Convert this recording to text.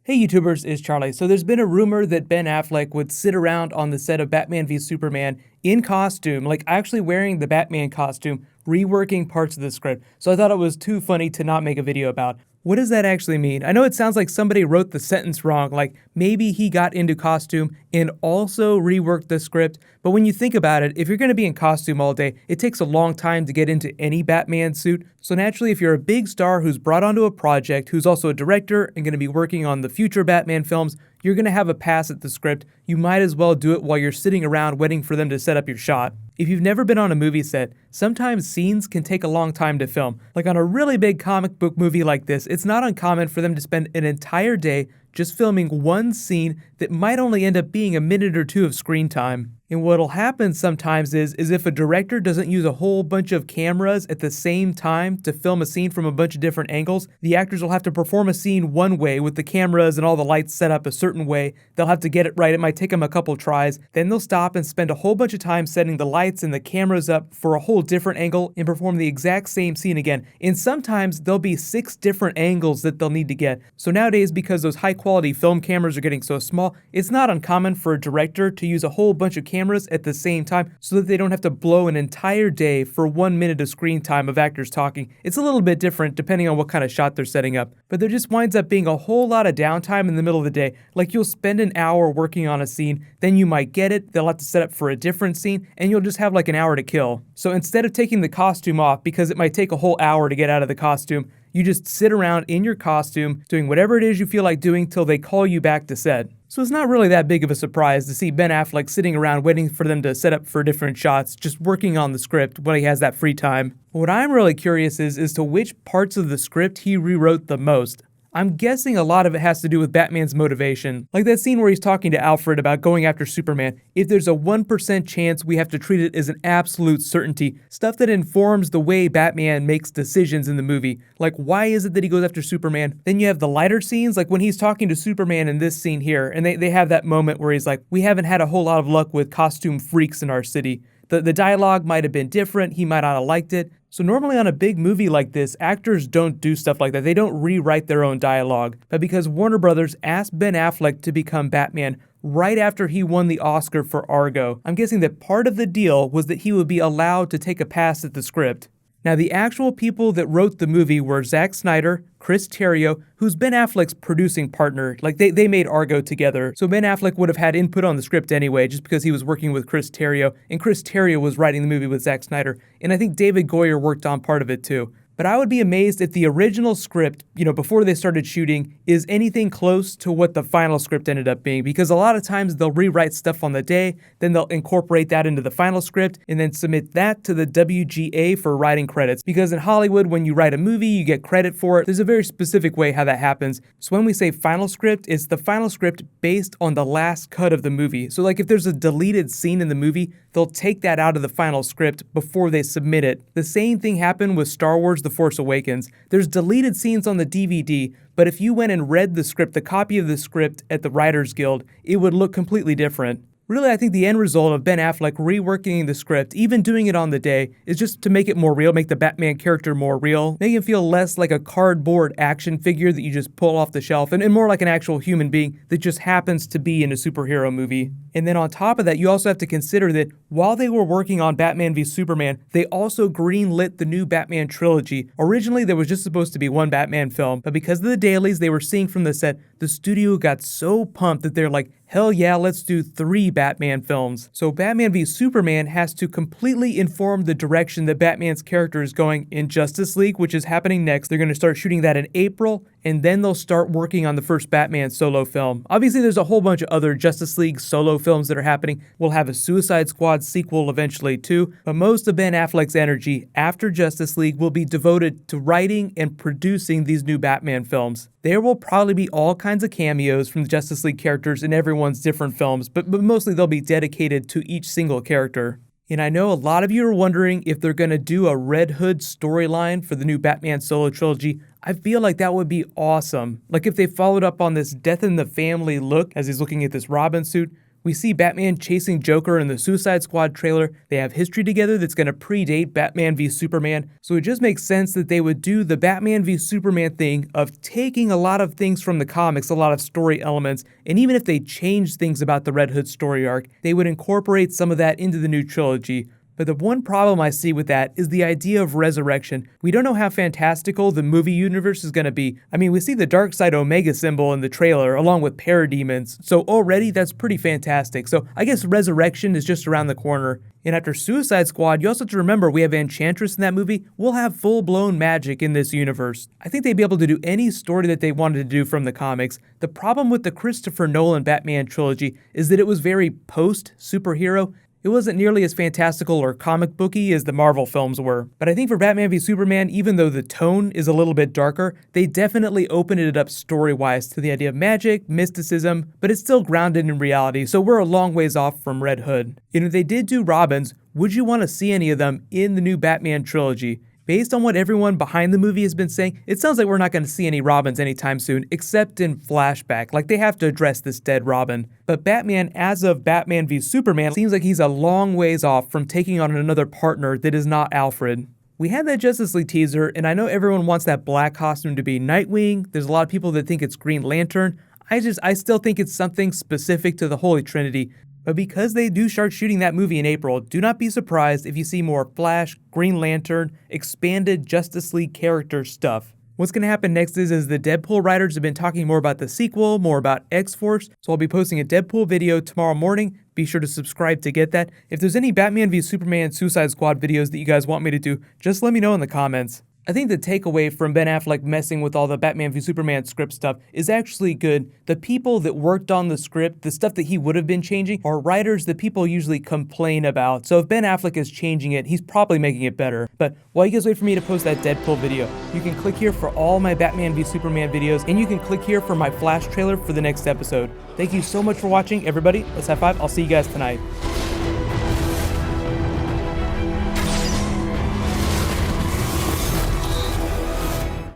Hey YouTubers, it's Charlie. So there's been a rumor that Ben Affleck would sit around on the set of Batman v Superman in costume, like actually wearing the Batman costume, reworking parts of the script. So I thought it was too funny to not make a video about. What does that actually mean? I know it sounds like somebody wrote the sentence wrong, like maybe he got into costume and also reworked the script. But when you think about it, if you're going to be in costume all day, it takes a long time to get into any Batman suit. So naturally, if you're a big star who's brought onto a project, who's also a director and going to be working on the future Batman films, you're going to have a pass at the script. You might as well do it while you're sitting around waiting for them to set up your shot. If you've never been on a movie set, sometimes scenes can take a long time to film. Like on a really big comic book movie like this, it's not uncommon for them to spend an entire day just filming one scene that might only end up being a minute or two of screen time. And what'll happen sometimes is if a director doesn't use a whole bunch of cameras at the same time to film a scene from a bunch of different angles, the actors will have to perform a scene one way with the cameras and all the lights set up a certain way. They'll have to get it right. It might take them a couple tries. Then they'll stop and spend a whole bunch of time setting the lights and the cameras up for a whole different angle and perform the exact same scene again. And sometimes there'll be 6 different angles that they'll need to get. So nowadays, because those high quality film cameras are getting so small, it's not uncommon for a director to use a whole bunch of cameras at the same time so that they don't have to blow an entire day for 1 minute of screen time of actors talking. It's a little bit different depending on what kind of shot they're setting up, but there just winds up being a whole lot of downtime in the middle of the day. Like you'll spend an hour working on a scene, then you might get it, they'll have to set up for a different scene, and you'll just have like an hour to kill. So instead of taking the costume off, because it might take a whole hour to get out of the costume, you just sit around in your costume doing whatever it is you feel like doing till they call you back to set. So it's not really that big of a surprise to see Ben Affleck sitting around waiting for them to set up for different shots, just working on the script when he has that free time. What I'm really curious is to which parts of the script he rewrote the most. I'm guessing a lot of it has to do with Batman's motivation. Like that scene where he's talking to Alfred about going after Superman. If there's a 1% chance, we have to treat it as an absolute certainty. Stuff that informs the way Batman makes decisions in the movie. Like why is it that he goes after Superman? Then you have the lighter scenes, like when he's talking to Superman in this scene here, and they have that moment where he's like, we haven't had a whole lot of luck with costume freaks in our city. The dialogue might have been different, he might not have liked it. So normally on a big movie like this, actors don't do stuff like that. They don't rewrite their own dialogue. But because Warner Brothers asked Ben Affleck to become Batman right after he won the Oscar for Argo, I'm guessing that part of the deal was that he would be allowed to take a pass at the script. Now, the actual people that wrote the movie were Zack Snyder, Chris Terrio, who's Ben Affleck's producing partner. Like, they made Argo together. So Ben Affleck would have had input on the script anyway, just because he was working with Chris Terrio, and Chris Terrio was writing the movie with Zack Snyder. And I think David Goyer worked on part of it too. But I would be amazed if the original script, before they started shooting, is anything close to what the final script ended up being. Because a lot of times they'll rewrite stuff on the day, then they'll incorporate that into the final script, and then submit that to the WGA for writing credits. Because in Hollywood, when you write a movie, you get credit for it. There's a very specific way how that happens. So when we say final script, it's the final script based on the last cut of the movie. So like if there's a deleted scene in the movie, they'll take that out of the final script before they submit it. The same thing happened with Star Wars The Force Awakens. There's deleted scenes on the DVD, but if you went and read the script, the copy of the script at the Writers Guild, it would look completely different. Really, I think the end result of Ben Affleck reworking the script, even doing it on the day, is just to make it more real, make the Batman character more real, make him feel less like a cardboard action figure that you just pull off the shelf, and more like an actual human being that just happens to be in a superhero movie. And then on top of that, you also have to consider that while they were working on Batman v Superman, they also greenlit the new Batman trilogy. Originally, there was just supposed to be one Batman film, but because of the dailies they were seeing from the set, the studio got so pumped that they're like, hell yeah, let's do 3 Batman films. So Batman v Superman has to completely inform the direction that Batman's character is going in Justice League, which is happening next. They're going to start shooting that in April, and then they'll start working on the first Batman solo film. Obviously, there's a whole bunch of other Justice League solo films that are happening. We'll have a Suicide Squad sequel eventually too, but most of Ben Affleck's energy after Justice League will be devoted to writing and producing these new Batman films. There will probably be all kinds of cameos from the Justice League characters in everyone's different films, but mostly they'll be dedicated to each single character. And I know a lot of you are wondering if they're going to do a Red Hood storyline for the new Batman solo trilogy. I feel like that would be awesome. Like if they followed up on this death in the family look as he's looking at this Robin suit, We see Batman chasing Joker in the Suicide Squad trailer. They have history together that's going to predate Batman v Superman, so it just makes sense that they would do the Batman v Superman thing of taking a lot of things from the comics, a lot of story elements, and even if they changed things about the Red Hood story arc, they would incorporate some of that into the new trilogy. But the one problem I see with that is the idea of resurrection. We don't know how fantastical the movie universe is going to be. I mean, we see the Darkseid Omega symbol in the trailer along with parademons, so already that's pretty fantastic. So I guess resurrection is just around the corner. And after Suicide Squad, you also have to remember we have Enchantress in that movie. We'll have full-blown magic in this universe. I think they'd be able to do any story that they wanted to do from the comics. The problem with the Christopher Nolan Batman trilogy is that it was very post-superhero. It wasn't nearly as fantastical or comic booky as the Marvel films were. But I think for Batman v Superman, even though the tone is a little bit darker, they definitely opened it up story-wise to the idea of magic, mysticism, but it's still grounded in reality, so we're a long ways off from Red Hood. And if they did do Robins, would you want to see any of them in the new Batman trilogy? Based on what everyone behind the movie has been saying, it sounds like we're not going to see any Robins anytime soon, except in flashback, like they have to address this dead Robin. But Batman, as of Batman v Superman, seems like he's a long ways off from taking on another partner that is not Alfred. We had that Justice League teaser, and I know everyone wants that black costume to be Nightwing. There's a lot of people that think it's Green Lantern. I still think it's something specific to the Holy Trinity. But because they do start shooting that movie in April, do not be surprised if you see more Flash, Green Lantern, expanded Justice League character stuff. What's going to happen next is the Deadpool writers have been talking more about the sequel, more about X-Force, so I'll be posting a Deadpool video tomorrow morning. Be sure to subscribe to get that. If there's any Batman v Superman Suicide Squad videos that you guys want me to do, just let me know in the comments. I think the takeaway from Ben Affleck messing with all the Batman v Superman script stuff is actually good. The people that worked on the script, the stuff that he would have been changing, are writers that people usually complain about. So if Ben Affleck is changing it, he's probably making it better. But while you guys wait for me to post that Deadpool video, you can click here for all my Batman v Superman videos, and you can click here for my Flash trailer for the next episode. Thank you so much for watching, everybody. Let's high five. I'll see you guys tonight.